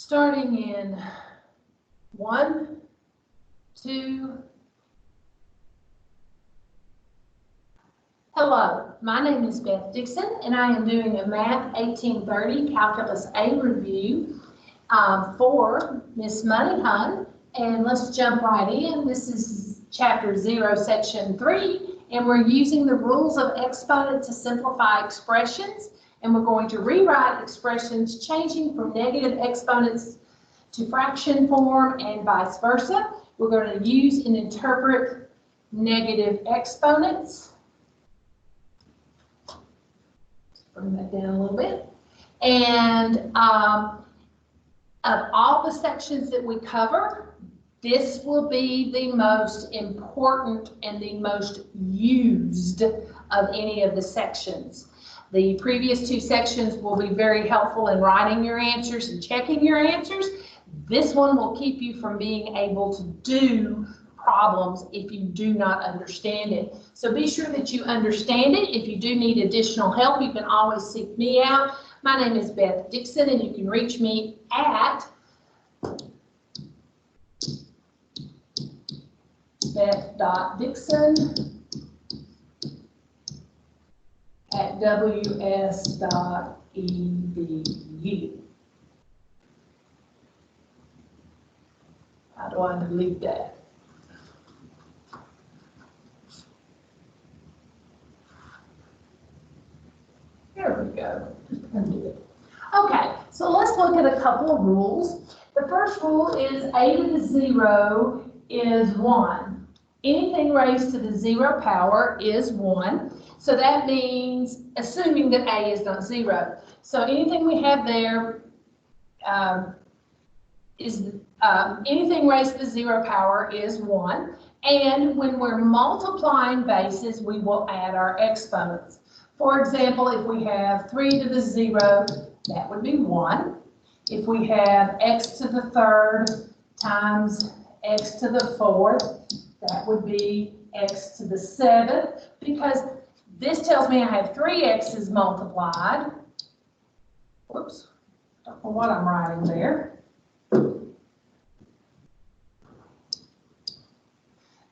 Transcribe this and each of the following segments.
starting in 1, 2. Hello, my name is Beth Dixon, and I am doing a Math 1830 Calculus A review for Miss Money Hun. And let's jump right in. This is Chapter 0, Section 3, and we're using the rules of exponent to simplify expressions. And we're going to rewrite expressions changing from negative exponents to fraction form and vice versa. We're going to use and interpret negative exponents. Bring that down a little bit. And of all the sections that we cover, this will be the most important and the most used of any of the sections. The previous two sections will be very helpful in writing your answers and checking your answers. This one will keep you from being able to do problems if you do not understand it. So be sure that you understand it. If you do need additional help, you can always seek me out. My name is Beth Dixon, and you can reach me at beth.dixon@ws.edu. How do I delete that? There we go. Undo it. Okay, so let's look at a couple of rules. The first rule is a to the 0 is 1. Anything raised to the 0 power is 1. So that means, assuming that a is not 0. So anything we have there is anything raised to the 0 power is 1. And when we're multiplying bases, we will add our exponents. For example, if we have 3 to the 0, that would be 1. If we have x to the 3rd times x to the 4th, that would be x to the 7th, because this tells me I have 3 x's multiplied. Whoops, don't know what I'm writing there.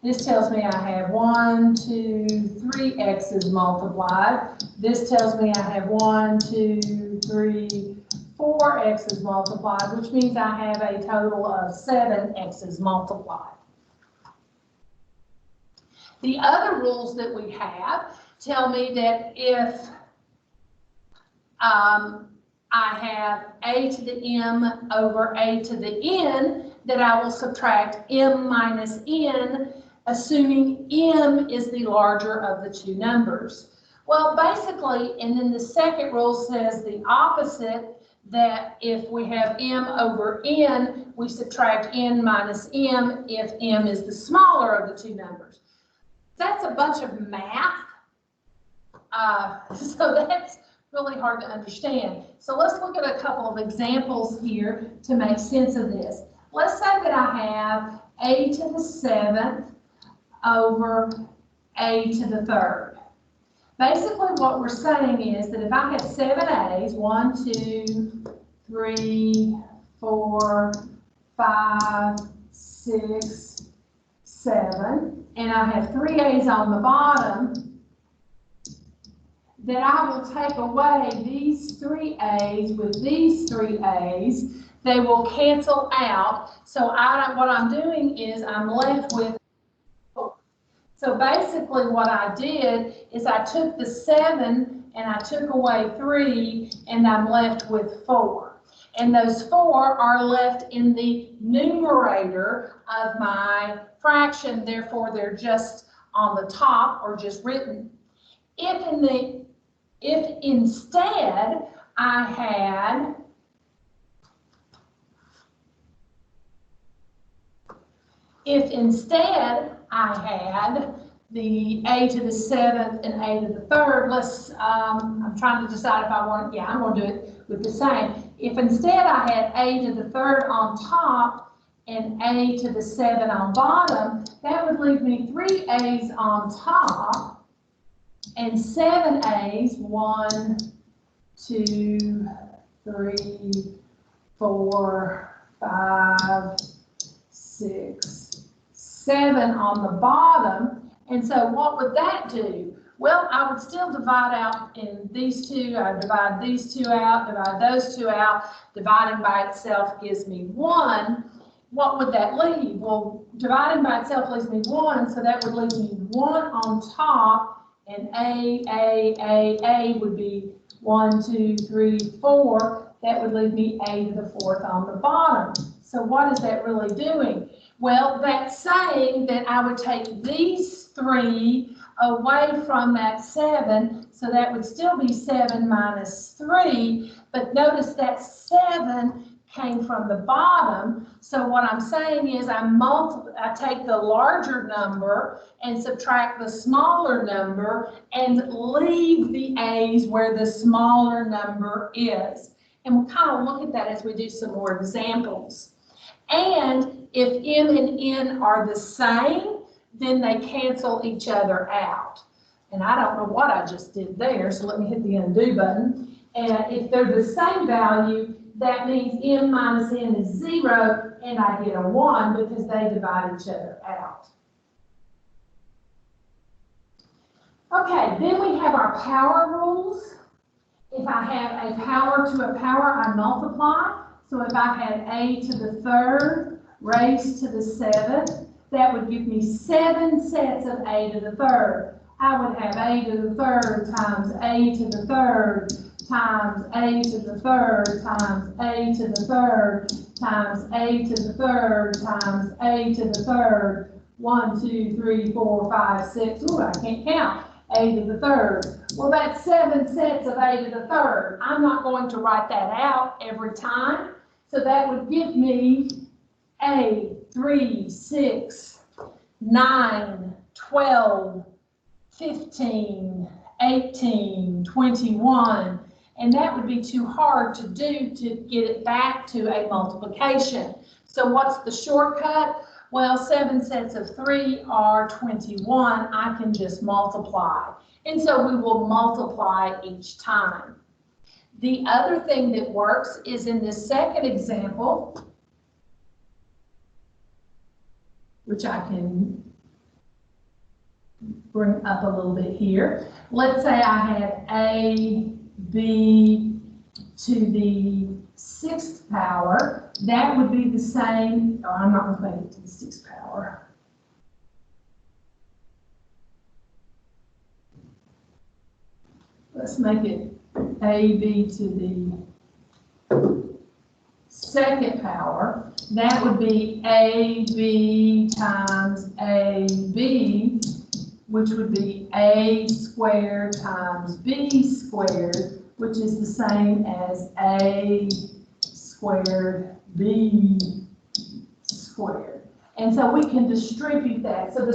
This tells me I have 1, 2, 3 x's multiplied. This tells me I have 1, 2, 3, 4 x's multiplied, which means I have a total of 7 x's multiplied. The other rules that we have tell me that if I have a to the m over a to the n, that I will subtract m minus n, assuming m is the larger of the two numbers. Well, basically, and then the second rule says the opposite, that if we have m over n, we subtract n minus m if m is the smaller of the two numbers. That's a bunch of math, so that's really hard to understand. So let's look at a couple of examples here to make sense of this. Let's say that I have a to the 7th over a to the 3rd. Basically what we're saying is that if I have 7 a's, 1, 2, 3, 4, 5, 6, 7, and I have 3 a's on the bottom, then I will take away these 3 a's with these 3 a's. They will cancel out. So what I'm doing is I'm left with 4. So basically what I did is I took the 7 and I took away 3, and I'm left with 4. And those 4 are left in the numerator of my fraction, therefore they're just on the top or just written. If instead I had the a to the 7th and a to the 3rd, I'm trying to decide if I want, I'm going to do it with the same. If instead I had a to the 3rd on top and a to the 7 on bottom, that would leave me 3 a's on top and 7 a's, 1, 2, 3, 4, 5, 6, 7 on the bottom. And so what would that do? Well, I would still divide out in these two. I divide these two out, divide those two out. Dividing by itself gives me 1. What would that leave? Well, dividing by itself leaves me 1, so that would leave me 1 on top, and A would be 1, 2, 3, 4. That would leave me A to the 4th on the bottom. So what is that really doing? Well, that's saying that I would take these 3 away from that 7, so that would still be 7 minus 3, but notice that 7 came from the bottom. So what I'm saying is I take the larger number and subtract the smaller number and leave the A's where the smaller number is. And we'll kind of look at that as we do some more examples. And if M and N are the same, then they cancel each other out. And I don't know what I just did there, so let me hit the undo button. And if they're the same value, that means M minus N is 0, and I get a 1 because they divide each other out. Okay, then we have our power rules. If I have a power to a power, I multiply. So if I had a to the 3rd raised to the 7th, that would give me 7 sets of a to the 3rd. I would have a to the 3rd times a to the 3rd times a to the 3rd times a to the 3rd times a to the 3rd times a to the 3rd. 1, 2, 3, 4, 5, 6. Ooh, I can't count. A to the 3rd. Well, that's 7 sets of a to the 3rd. I'm not going to write that out every time. So that would give me a 3, 6, 9, 12, 15, 18, 21. And that would be too hard to do to get it back to a multiplication. So what's the shortcut? Well, 7 sets of 3 are 21. I can just multiply. And so we will multiply each time. The other thing that works is in this second example, which I can bring up a little bit here. Let's say I had a, b to the 6th power. That would be the same. Oh, I'm not going to make it to the 6th power. Let's make it ab to the 2nd power. That would be ab times ab, which would be a squared times b squared, which is the same as a squared b squared. And so we can distribute that. So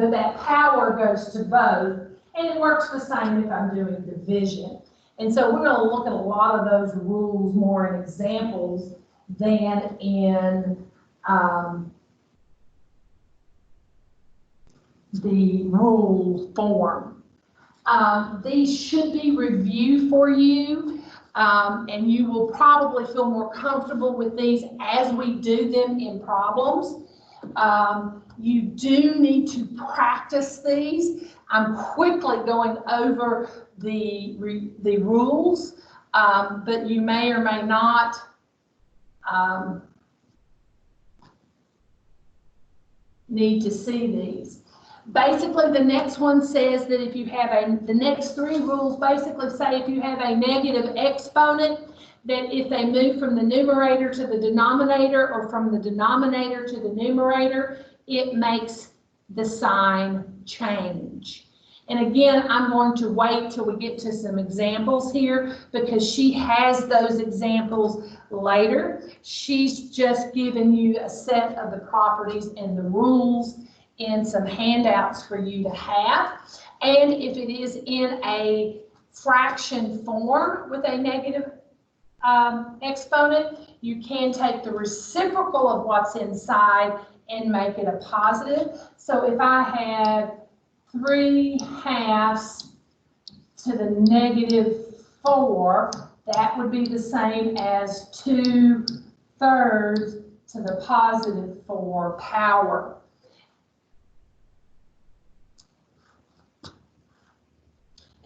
that power goes to both, and it works the same if I'm doing division. And so we're going to look at a lot of those rules more in examples than in the rule form. These should be reviewed for you, and you will probably feel more comfortable with these as we do them in problems. You do need to practice these. I'm quickly going over the rules, but you may or may not need to see these. Basically, the next one says that if you have the next 3 rules basically say if you have a negative exponent, that if they move from the numerator to the denominator or from the denominator to the numerator, it makes the sign change. And again, I'm going to wait till we get to some examples here because she has those examples later. She's just given you a set of the properties and the rules in some handouts for you to have. And if it is in a fraction form with a negative exponent, you can take the reciprocal of what's inside and make it a positive. So if I had 3/2 to the -4, that would be the same as 2/3 to the positive 4 power.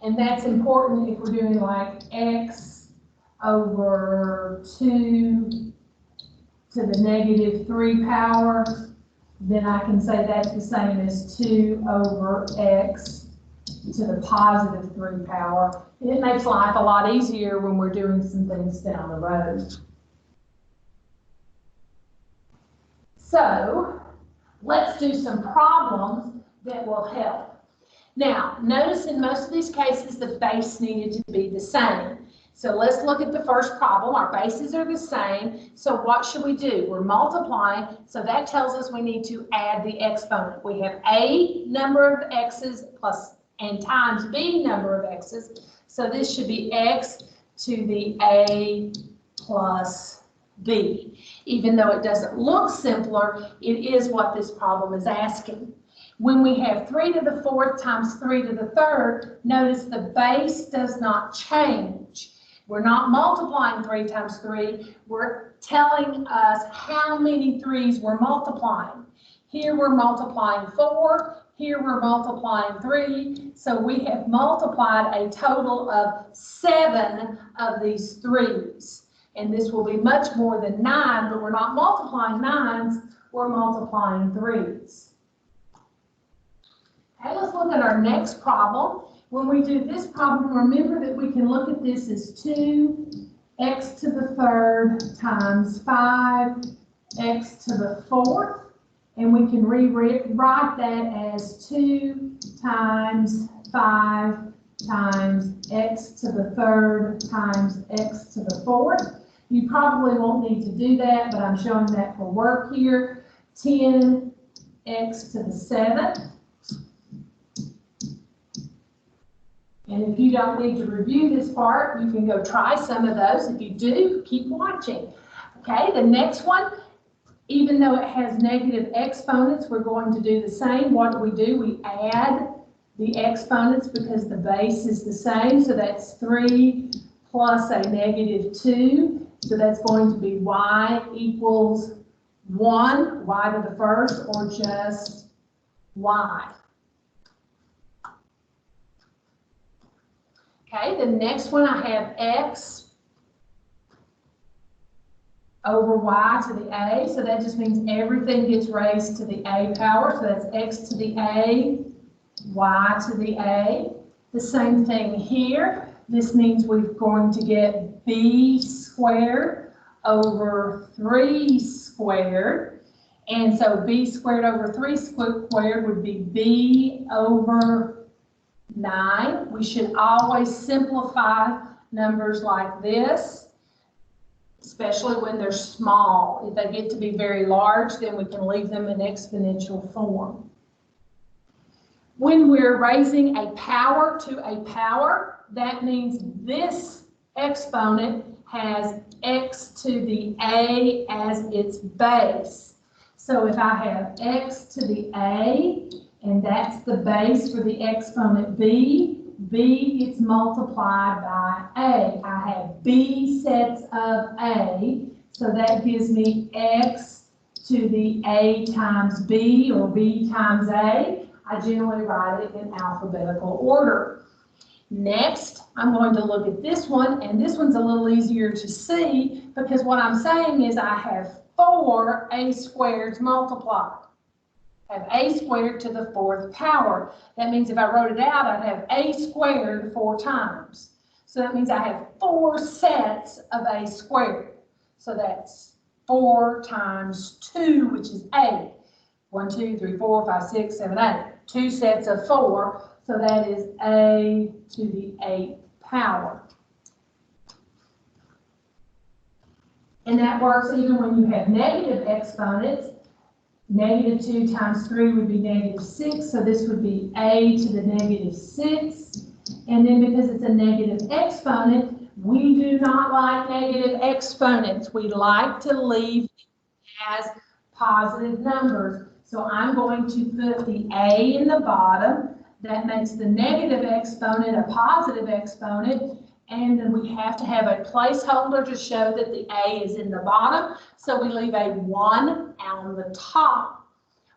And that's important if we're doing like x over 2 to the negative 3 power, then I can say that's the same as 2 over x to the positive 3 power. And it makes life a lot easier when we're doing some things down the road. So let's do some problems that will help. Now, notice in most of these cases, the base needed to be the same. So let's look at the first problem. Our bases are the same. So what should we do? We're multiplying. So that tells us we need to add the exponent. We have a number of x's plus and times b number of x's. So this should be x to the a plus b. Even though it doesn't look simpler, it is what this problem is asking. When we have 3 to the 4th times 3 to the 3rd, notice the base does not change. We're not multiplying 3 times 3. We're telling us how many 3's we're multiplying. Here we're multiplying 4. Here we're multiplying 3. So we have multiplied a total of 7 of these 3's. And this will be much more than 9, but we're not multiplying 9's, we're multiplying 3's. Okay, let's look at our next problem. When we do this problem, remember that we can look at this as 2x to the 3rd times 5x to the 4th. And we can rewrite that as 2 times 5 times x to the 3rd times x to the 4th. You probably won't need to do that, but I'm showing that for work here. 10x to the 7th. And if you don't need to review this part, you can go try some of those. If you do, keep watching. Okay, the next one, even though it has negative exponents, we're going to do the same. What do? We add the exponents because the base is the same. So that's 3 plus a negative 2. So that's going to be y equals 1, y to the 1st, or just y. Okay, the next one I have x over y to the a, so that just means everything gets raised to the a power, so that's x to the a, y to the a. The same thing here. This means we're going to get b squared over 3 squared, and so b squared over 3 squared would be b over 9. We should always simplify numbers like this, especially when they're small. If they get to be very large, then we can leave them in exponential form. When we're raising a power to a power, that means this exponent has x to the a as its base. So if I have x to the a, and that's the base for the exponent b, b gets multiplied by a. I have b sets of a, so that gives me x to the a times b, or b times a. I generally write it in alphabetical order. Next, I'm going to look at this one, and this one's a little easier to see because what I'm saying is I have 4 a squareds multiplied. I have a squared to the 4th power. That means if I wrote it out, I'd have a squared 4 times. So that means I have 4 sets of a squared. So that's 4 times 2, which is 8. 1, 2, 3, 4, 5, 6, 7, 8. 2 sets of 4. So that is a to the 8th power. And that works even when you have negative exponents. Negative 2 times 3 would be negative 6, so this would be a to the negative 6. And then because it's a negative exponent, we do not like negative exponents. We like to leave it as positive numbers. So I'm going to put the a in the bottom. That makes the negative exponent a positive exponent, and then we have to have a placeholder to show that the A is in the bottom, so we leave a 1 on the top.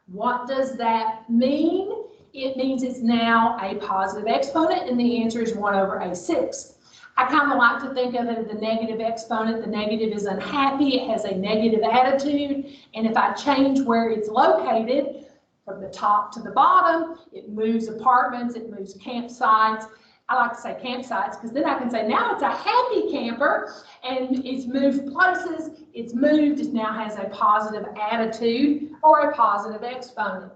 What does that mean? It means it's now a positive exponent, and the answer is 1 over A6. I kind of like to think of it as the negative exponent. The negative is unhappy, it has a negative attitude, and if I change where it's located, from the top to the bottom, it moves apartments, it moves campsites. I like to say campsites because then I can say now it's a happy camper, and it's moved places, it's moved, it now has a positive attitude or a positive exponent.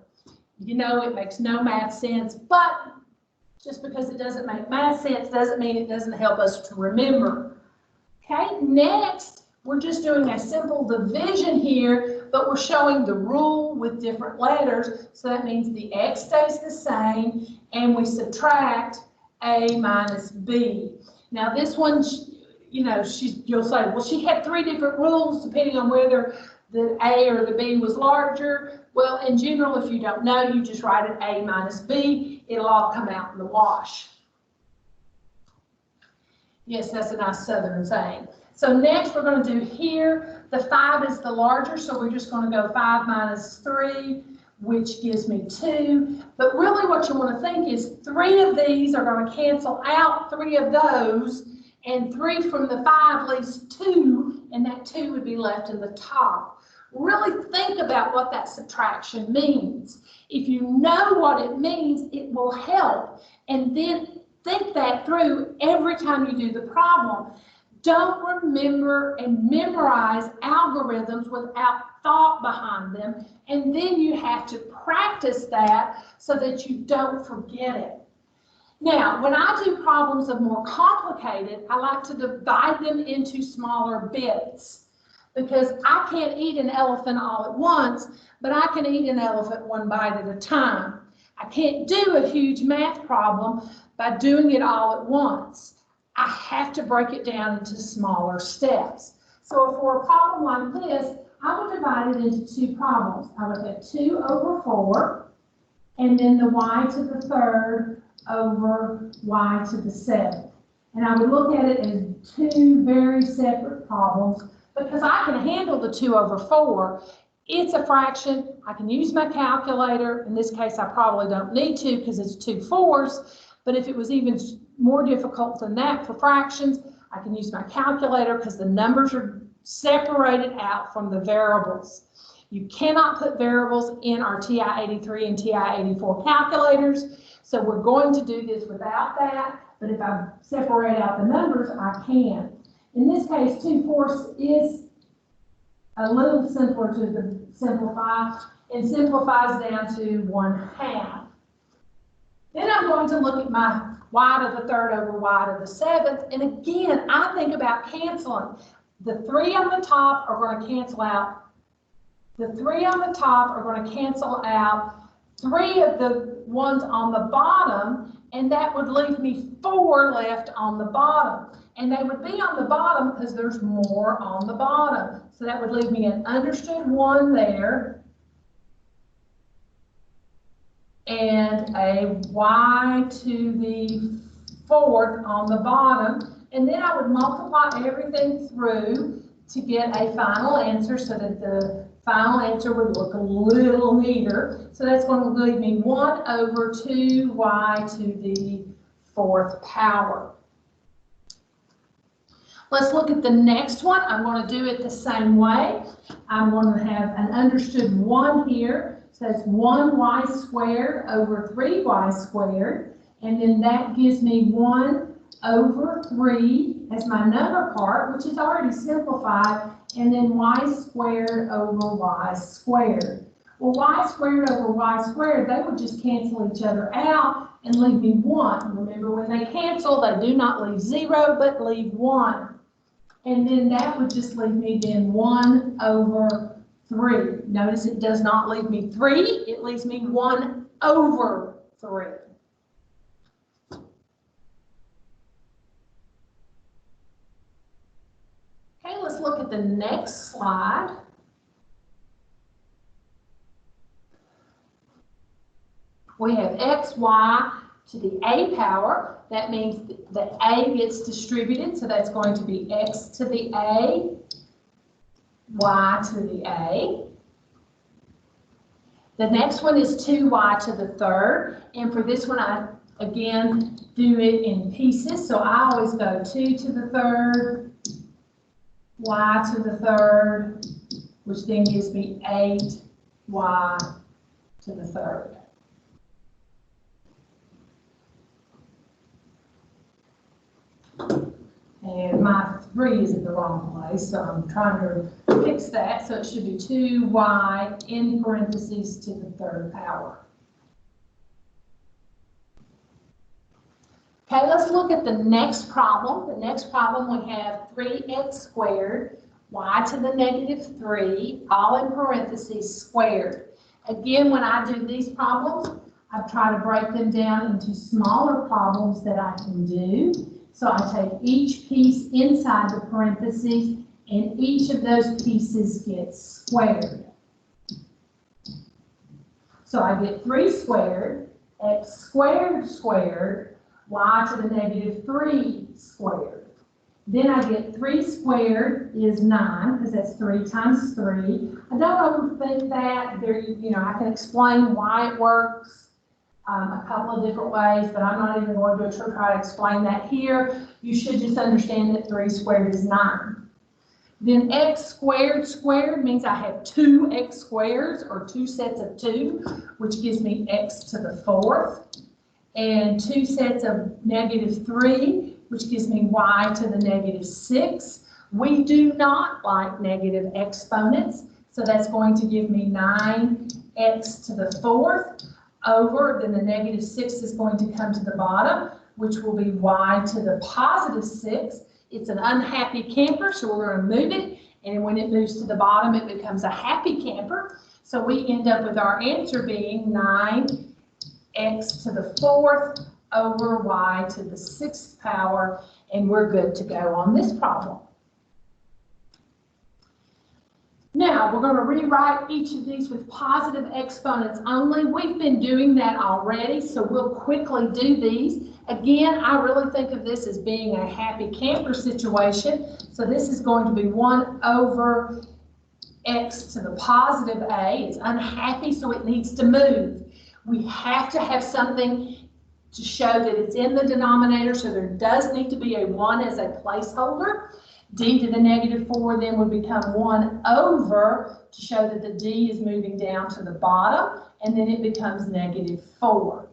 You know, it makes no math sense, but just because it doesn't make math sense doesn't mean it doesn't help us to remember. Okay, next, we're just doing a simple division here, but we're showing the rule with different letters. So that means the X stays the same, and we subtract A minus B. Now this one, you know, you'll say, well, she had 3 different rules depending on whether the A or the B was larger. Well, in general, if you don't know, you just write it A minus B. It'll all come out in the wash. Yes, that's a nice Southern saying. So next we're going to do here, the 5 is the larger, so we're just going to go 5 minus 3, which gives me 2. But really what you want to think is 3 of these are going to cancel out 3 of those, and 3 from the 5 leaves 2, and that 2 would be left in the top. Really think about what that subtraction means. If you know what it means, it will help. And then think that through every time you do the problem. Don't remember and memorize algorithms without thought behind them. And then you have to practice that so that you don't forget it. Now, when I do problems of more complicated, I like to divide them into smaller bits. Because I can't eat an elephant all at once, but I can eat an elephant 1 bite at a time. I can't do a huge math problem by doing it all at once. I have to break it down into smaller steps. So for a problem like this, I would divide it into 2 problems. I would have 2 over 4, and then the y to the 3rd over y to the 7th. And I would look at it as 2 very separate problems, because I can handle the 2 over 4. It's a fraction. I can use my calculator. In this case, I probably don't need to because it's 2 4s. But if it was even more difficult than that for fractions, I can use my calculator because the numbers are separated out from the variables. You cannot put variables in our TI-83 and TI-84 calculators. So we're going to do this without that. But if I separate out the numbers, I can. In this case, 2 4 is a little simpler to simplify, and simplifies down to 1/2. Then I'm going to look at my y to the 3rd over y to the 7th, and again, I think about canceling. The 3 on the top are going to cancel out. The 3 on the top are going to cancel out 3 of the ones on the bottom, and that would leave me 4 left on the bottom. And they would be on the bottom because there's more on the bottom. So that would leave me an understood 1 there, and a y to the 4th on the bottom. And then I would multiply everything through to get a final answer so that the final answer would look a little neater. So that's going to leave me 1 over 2y to the 4th power. Let's look at the next one. I'm going to do it the same way. I'm going to have an understood 1 here. So that's 1y squared over 3y squared. And then that gives me 1 over 3 as my number part, which is already simplified. And then y squared over y squared. Well, y squared over y squared, they would just cancel each other out and leave me 1. Remember, when they cancel, they do not leave 0, but leave 1. And then that would just leave me then 1 over 3. Notice it does not leave me 3, it leaves me 1 over 3. Okay, let's look at the next slide. We have x, y, to the a power. That means the a gets distributed, so that's going to be x to the a, y to the a. The next one is 2y to the third, and for this one I again do it in pieces, so I always go 2 to the third, y to the third, which then gives me 8y to the third. And my 3 is in the wrong place, so I'm trying to fix that. So it should be 2y in parentheses to the third power. Okay, let's look at the next problem. The next problem, we have 3x squared, y to the negative 3, all in parentheses, squared. Again, when I do these problems, I try to break them down into smaller problems that I can do. So I take each piece inside the parentheses, and each of those pieces gets squared. So I get 3 squared, x squared squared, y to the negative 3 squared. Then I get 3 squared is 9, because that's 3 times 3. I don't overthink that. There, I can explain why it works a couple of different ways, but I'm not even going to try to explain that here. You should just understand that 3 squared is 9. Then x squared squared means I have 2 x squares, or 2 sets of 2, which gives me x to the 4th, and 2 sets of negative 3, which gives me y to the negative 6. We do not like negative exponents, so that's going to give me 9x to the 4th. Over, then the negative 6 is going to come to the bottom, which will be y to the positive 6. It's an unhappy camper, so we're going to move it, and when it moves to the bottom, it becomes a happy camper. So we end up with our answer being 9x to the 4th over y to the 6th power, and we're good to go on this problem. Now, we're going to rewrite each of these with positive exponents only. We've been doing that already, so we'll quickly do these. Again, I really think of this as being a happy camper situation. So this is going to be 1 over x to the positive a. It's unhappy, so it needs to move. We have to have something to show that it's in the denominator, so there does need to be a 1 as a placeholder. D to the negative 4 then would become 1 over to show that the D is moving down to the bottom, and then it becomes negative 4.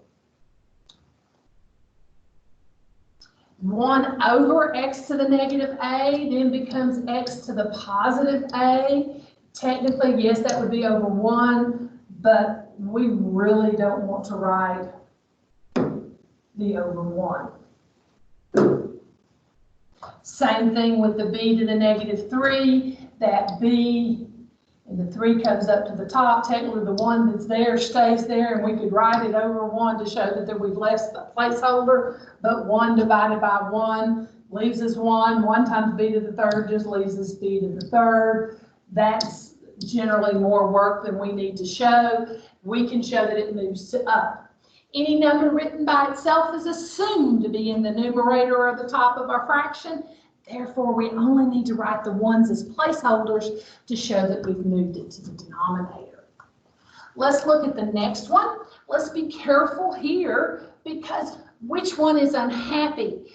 1 over x to the negative a then becomes x to the positive a. Technically, yes, that would be over 1, but we really don't want to write the over 1. Same thing with the b to the negative 3, that b, and the 3 comes up to the top. Technically, the 1 that's there stays there, and we could write it over 1 to show that we've left the placeholder, but 1 divided by 1 leaves us 1. 1 times b to the third just leaves us b to the third. That's generally more work than we need to show. We can show that it moves up. Any number written by itself is assumed to be in the numerator or the top of our fraction. Therefore, we only need to write the 1s as placeholders to show that we've moved it to the denominator. Let's look at the next one. Let's be careful here, because which one is unhappy?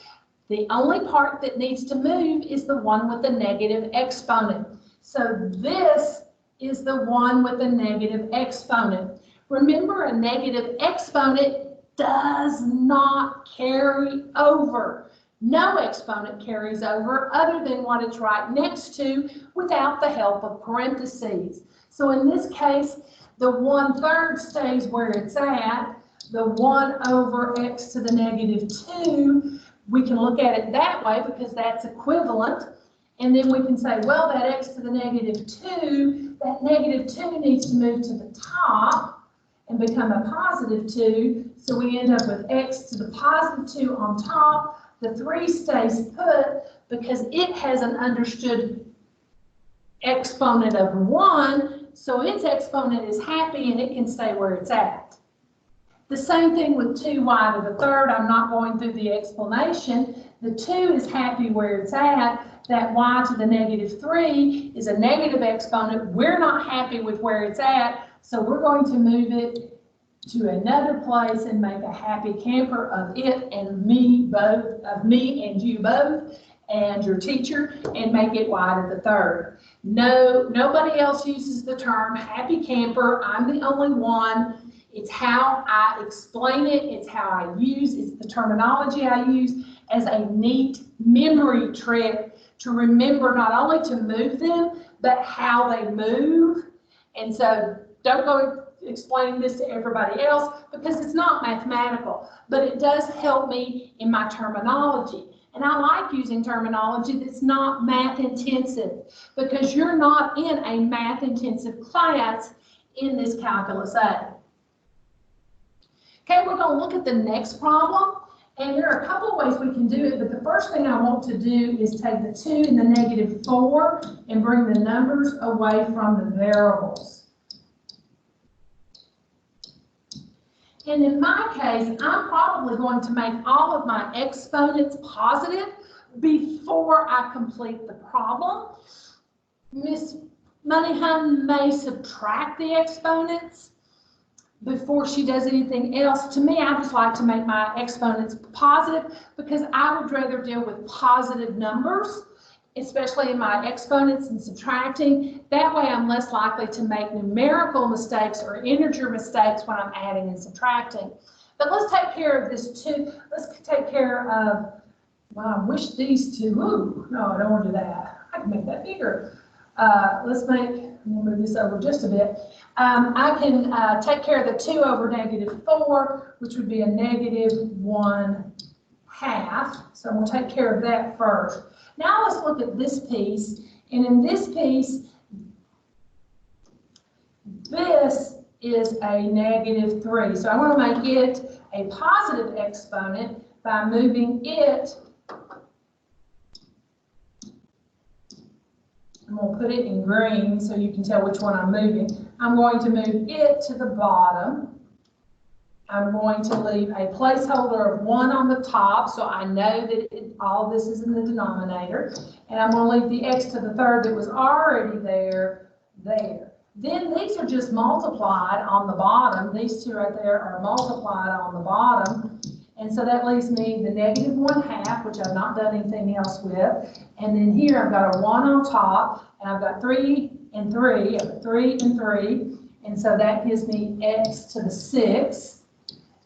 The only part that needs to move is the one with the negative exponent. So this is the one with the negative exponent. Remember, a negative exponent does not carry over. No exponent carries over other than what it's right next to without the help of parentheses. So in this case, the 1/3 stays where it's at. The 1 over x to the negative 2, we can look at it that way because that's equivalent. And then we can say, well, that x to the negative 2, that negative 2 needs to move to the top and become a positive 2. So we end up with x to the positive 2 on top. The 3 stays put because it has an understood exponent of 1. So its exponent is happy and it can stay where it's at. The same thing with 2y to the third. I'm not going through the explanation. The 2 is happy where it's at. That y to the -3 is a negative exponent. We're not happy with where it's at, so we're going to move it to another place and make a happy camper of it and me both, of me and you both, and your teacher, and make it y to the third. No, nobody else uses the term happy camper. I'm the only one. It's how I explain it. It's how I use, it's the terminology I use as a neat memory trick to remember not only to move them, but how they move. And so don't go explaining this to everybody else because it's not mathematical, but it does help me in my terminology. And I like using terminology that's not math intensive because you're not in a math intensive class in this Calculus A. Okay, we're going to look at the next problem. And there are a couple of ways we can do it, but the first thing I want to do is take the 2 and the -4 and bring the numbers away from the variables. And in my case, I'm probably going to make all of my exponents positive before I complete the problem. Miss Moneyhun may subtract the exponents before she does anything else. To me, I just like to make my exponents positive because I would rather deal with positive numbers, especially in my exponents and subtracting. That way I'm less likely to make numerical mistakes or integer mistakes when I'm adding and subtracting. But let's take care of this too. Let's take care of, well, I wish these two, ooh, no, I don't want to do that. I can make that bigger. Let's make, we'll move this over just a bit. I can take care of the 2 over -4, which would be a -1/2. So we'll take care of that first. Now let's look at this piece. And in this piece, this is a -3. So I want to make it a positive exponent by moving it. I'm going to put it in green so you can tell which one I'm moving. I'm going to move it to the bottom. I'm going to leave a placeholder of 1 on the top so I know that all of this is in the denominator. And I'm going to leave the x to the third that was already there. Then these are just multiplied on the bottom. These two right there are multiplied on the bottom. And so that leaves me the -1/2, which I've not done anything else with. And then here I've got a 1 on top, and I've got 3 and 3. I've got 3 and 3. And so that gives me x to the 6.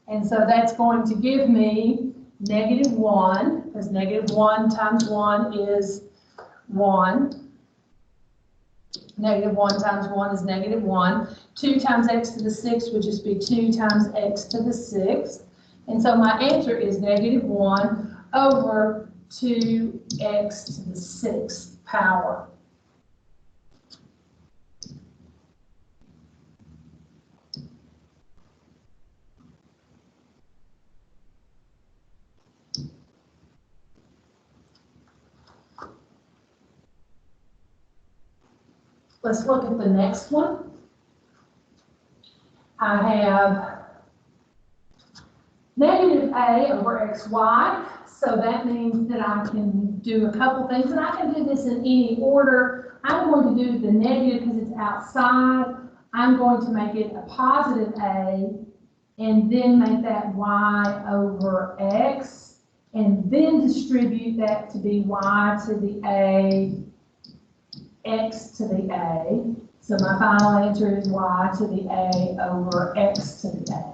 And so that's going to give me -1, because -1 times 1 is 1. -1 times 1 is -1. 2 times x to the 6 would just be 2 times x to the 6. And so my answer is -1 over 2x to the 6th power. Let's look at the next one. I have -a over xy, so that means that I can do a couple things, and I can do this in any order. I'm going to do the negative because it's outside. I'm going to make it a positive a, and then make that y over x, and then distribute that to be y to the a, x to the a. So my final answer is y to the a over x to the a.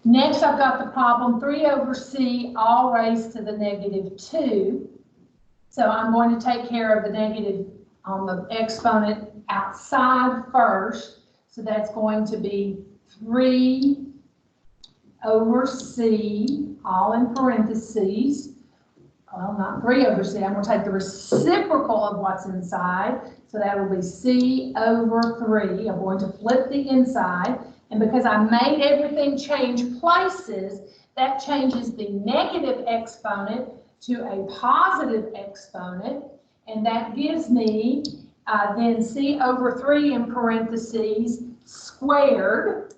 Next, I've got the problem 3 over c all raised to the -2. So I'm going to take care of the negative on the exponent outside first. So that's going to be 3 over c, all in parentheses. Well, not 3 over c. I'm going to take the reciprocal of what's inside. So that will be c over 3. I'm going to flip the inside. And because I made everything change places, that changes the negative exponent to a positive exponent. And that gives me then c over 3 in parentheses squared,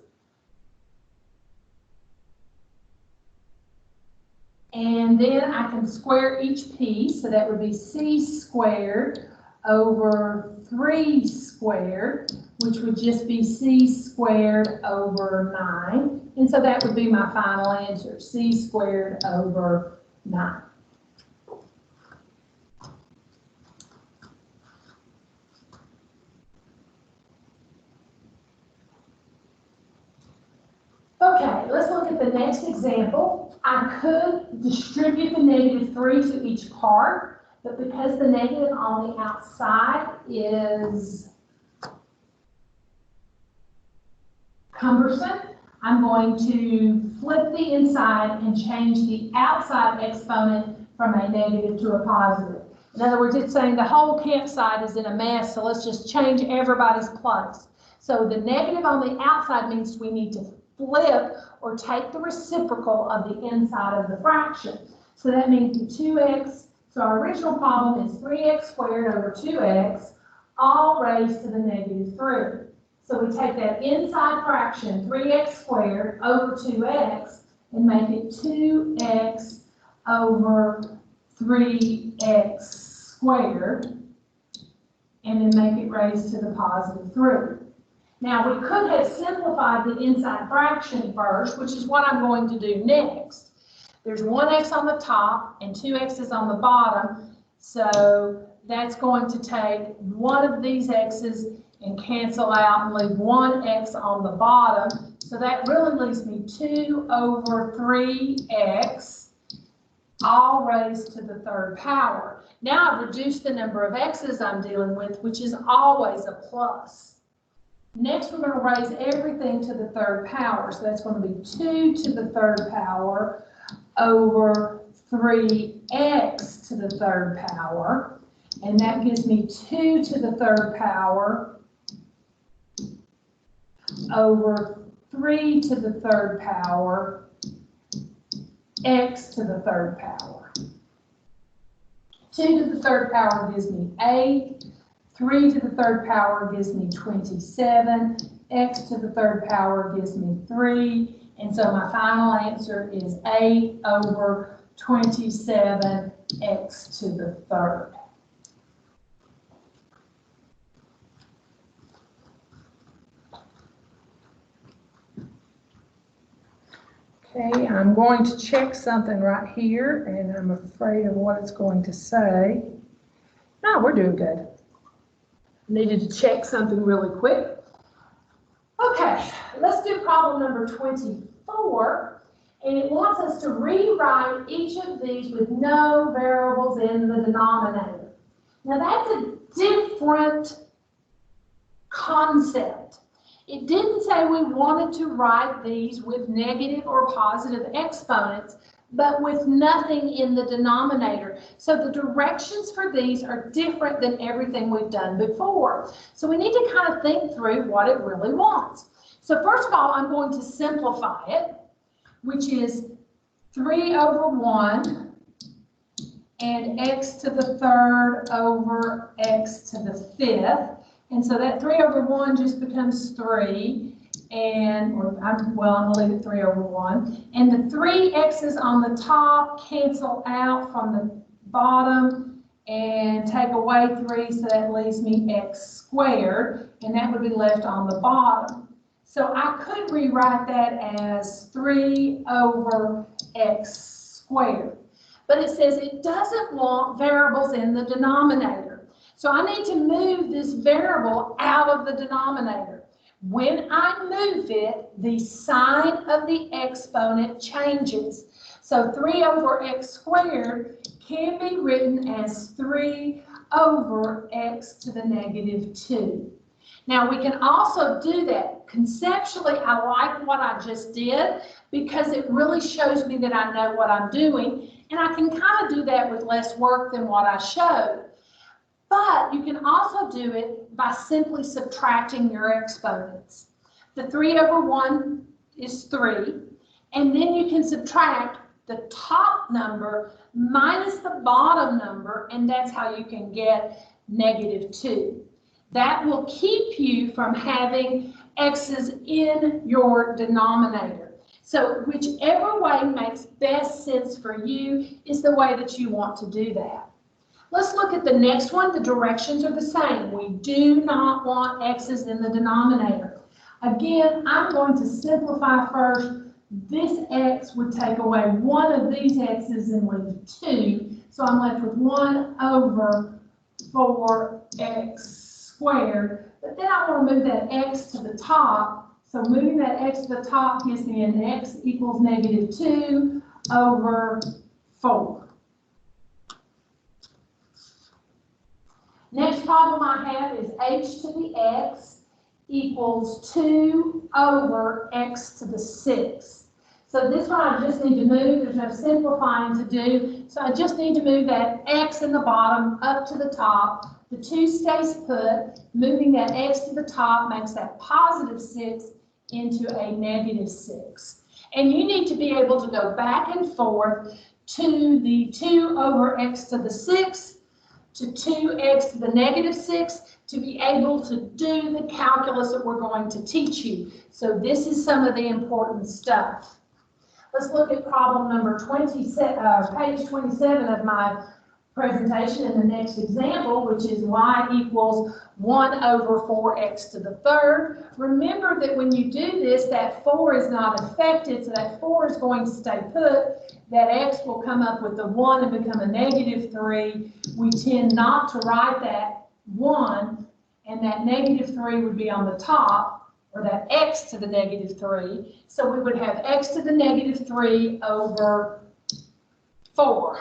and then I can square each piece, so that would be c squared over 3 squared, which would just be c squared over 9. And so that would be my final answer, c squared over 9. Okay, let's look at the next example. I could distribute the -3 to each part, but because the negative on the outside is cumbersome, I'm going to flip the inside and change the outside exponent from a negative to a positive. In other words, it's saying the whole campsite is in a mess, so let's just change everybody's place. So the negative on the outside means we need to flip or take the reciprocal of the inside of the fraction. So that means the 2x, so our original problem is 3x squared over 2x, all raised to the -3. So we take that inside fraction, 3x squared over 2x, and make it 2x over 3x squared, and then make it raised to the +3. Now, we could have simplified the inside fraction first, which is what I'm going to do next. There's 1x on the top and 2x's on the bottom, so that's going to take one of these x's and cancel out and leave 1x on the bottom. So that really leaves me 2 over 3x, all raised to the 3rd power. Now I've reduced the number of x's I'm dealing with, which is always a plus. Next, we're going to raise everything to the 3rd power. So that's going to be 2 to the 3rd power over 3x to the 3rd power. And that gives me 2 to the 3rd power over 3 to the 3rd power x to the 3rd power. 2 to the 3rd power gives me 8. 3 to the 3rd power gives me 27. X to the 3rd power gives me 3. And so my final answer is 8 over 27 x to the 3rd. Okay, I'm going to check something right here, and I'm afraid of what it's going to say. No, we're doing good. Needed to check something really quick. Okay, let's do problem number 24, and it wants us to rewrite each of these with no variables in the denominator. Now that's a different concept. It didn't say we wanted to write these with negative or positive exponents, but with nothing in the denominator. So the directions for these are different than everything we've done before. So we need to kind of think through what it really wants. So first of all, I'm going to simplify it, which is 3 over 1 and x to the 3rd over x to the 5th. And so that 3 over 1 just becomes 3. And I'm going to leave it 3 over 1. And the 3 x's on the top cancel out from the bottom and take away 3, so that leaves me x squared, and that would be left on the bottom. So I could rewrite that as 3 over x squared. But it says it doesn't want variables in the denominator. So I need to move this variable out of the denominator. When I move it, the sign of the exponent changes. So 3 over x squared can be written as 3 over x to the -2. Now we can also do that. Conceptually, I like what I just did because it really shows me that I know what I'm doing, and I can kind of do that with less work than what I showed. But you can also do it by simply subtracting your exponents. The 3 over 1 is 3, and then you can subtract the top number minus the bottom number, and that's how you can get -2. That will keep you from having x's in your denominator. So whichever way makes best sense for you is the way that you want to do that. Let's look at the next one. The directions are the same. We do not want x's in the denominator. Again, I'm going to simplify first. This x would take away one of these x's and leave 2. So I'm left with 1 over 4x squared. But then I want to move that x to the top. So moving that x to the top gives me an x equals -2 over 4. Next problem I have is h to the x equals 2 over x to the 6. So this one I just need to move. There's no simplifying to do. So I just need to move that x in the bottom up to the top. The 2 stays put. Moving that x to the top makes that +6 into a -6. And you need to be able to go back and forth to the 2 over x to the 6 to 2x to the -6 to be able to do the calculus that we're going to teach you. So this is some of the important stuff. Let's look at problem number 27, page 27 of my presentation in the next example, which is y equals 1 over 4x to the 3rd. Remember that when you do this, that 4 is not affected, so that 4 is going to stay put. That x will come up with the 1 and become a -3. We tend not to write that 1, and that -3 would be on the top, or that x to the -3. So we would have x to the -3 over 4.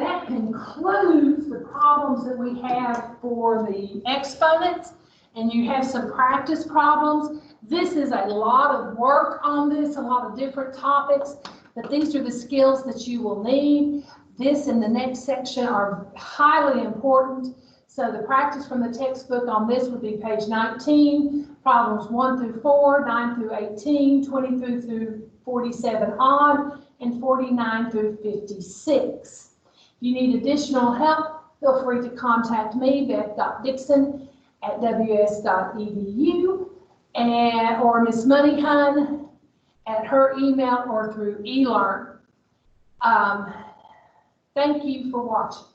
That concludes the problems that we have for the exponents, and you have some practice problems. This is a lot of work on this, a lot of different topics, but these are the skills that you will need. This and the next section are highly important. So the practice from the textbook on this would be page 19, problems 1 through 4, 9 through 18, 23 through 47 on, and 49 through 56. If you need additional help, feel free to contact me, beth.dixon@ws.edu, or Miss Moneyhun at her email or through eLearn. Thank you for watching.